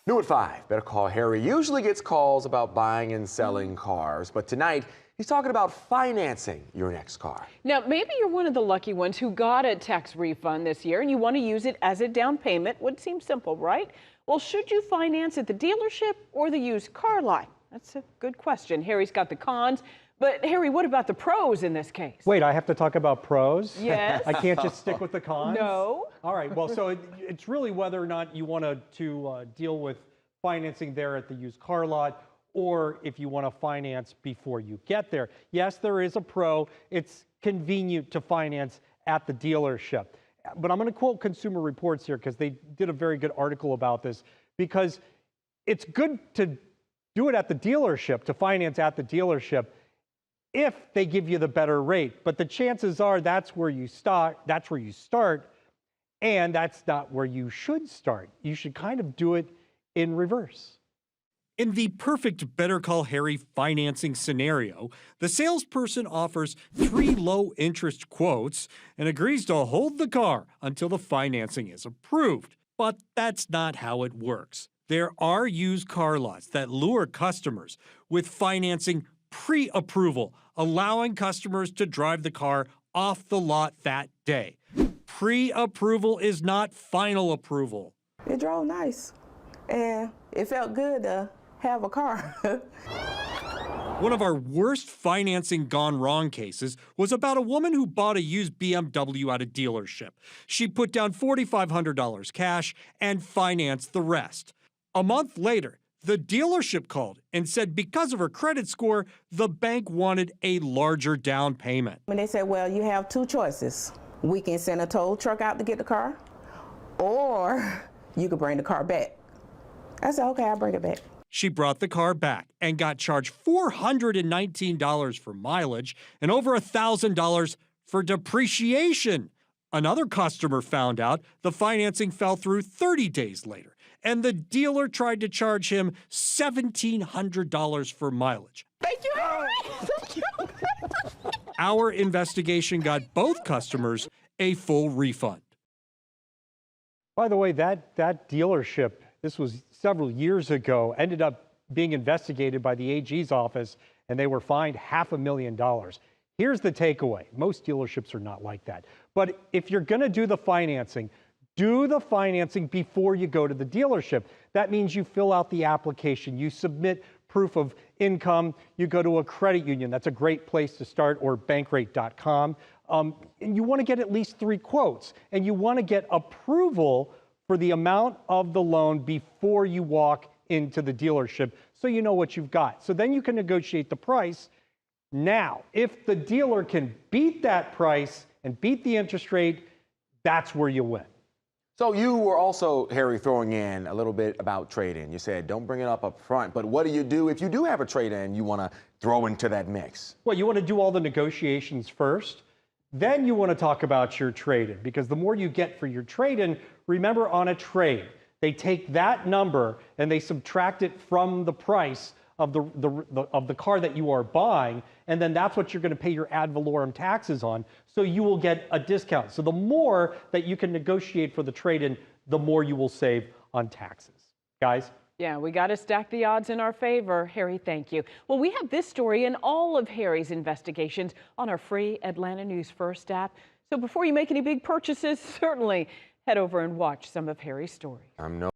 New at 5, Better Call Harry usually gets calls about buying and selling cars, but tonight he's talking about financing your next car. Now, maybe you're one of the lucky ones who got a tax refund this year and you want to use it as a down payment. Would seem simple, right? Well, should you finance at the dealership or the used car lot? That's a good question. Harry's got the cons. But Harry, what about the pros in this case? Wait, I have to talk about pros? Yes. I can't just stick with the cons? No. All right, well, so it's really whether or not you want to deal with financing there at the used car lot, or if you want to finance before you get there. Yes, there is a pro. It's convenient to finance at the dealership. But I'm going to quote Consumer Reports here because they did a very good article about this, because it's good to do it at the dealership, to finance at the dealership, if they give you the better rate. But the chances are that's where you start, and that's not where you should start. You should kind of do it in reverse. In the perfect Better Call Harry financing scenario, the salesperson offers 3 low-interest quotes and agrees to hold the car until the financing is approved. But that's not how it works. There are used car lots that lure customers with financing pre-approval, allowing customers to drive the car off the lot that day. Pre-approval is not final approval. It drove nice, and it felt good to have a car. One of our worst financing gone wrong cases was about a woman who bought a used BMW at a dealership. She put down $4,500 cash and financed the rest. A month later, the dealership called and said because of her credit score, the bank wanted a larger down payment. When they said, well, you have 2 choices. We can send a tow truck out to get the car, or you could bring the car back. I said, okay, I'll bring it back. She brought the car back and got charged $419 for mileage and over $1,000 for depreciation. Another customer found out the financing fell through 30 days later, and the dealer tried to charge him $1,700 for mileage. Thank you, Harry. Thank you. Our investigation got both customers a full refund. By the way, that dealership, this was several years ago, ended up being investigated by the AG's office, and they were fined $500,000. Here's the takeaway. Most dealerships are not like that. But if you're going to do the financing before you go to the dealership. That means you fill out the application, you submit proof of income, you go to a credit union. That's a great place to start, or bankrate.com. And you want to get at least 3 quotes, and you want to get approval for the amount of the loan before you walk into the dealership, so you know what you've got. So then you can negotiate the price. Now, if the dealer can beat that price and beat the interest rate, that's where you win. So you were also, Harry, throwing in a little bit about trade-in. You said don't bring it up front, but what do you do if you do have a trade-in you want to throw into that mix? Well, you want to do all the negotiations first. Then you want to talk about your trade-in, because the more you get for your trade-in, remember, on a trade, they take that number and they subtract it from the price of the car that you are buying, and then that's what you're going to pay your ad valorem taxes on, so you will get a discount. So the more that you can negotiate for the trade-in, the more you will save on taxes. Guys? Yeah, we got to stack the odds in our favor. Harry, thank you. Well, we have this story and all of Harry's investigations on our free Atlanta News First app. So before you make any big purchases, certainly head over and watch some of Harry's stories.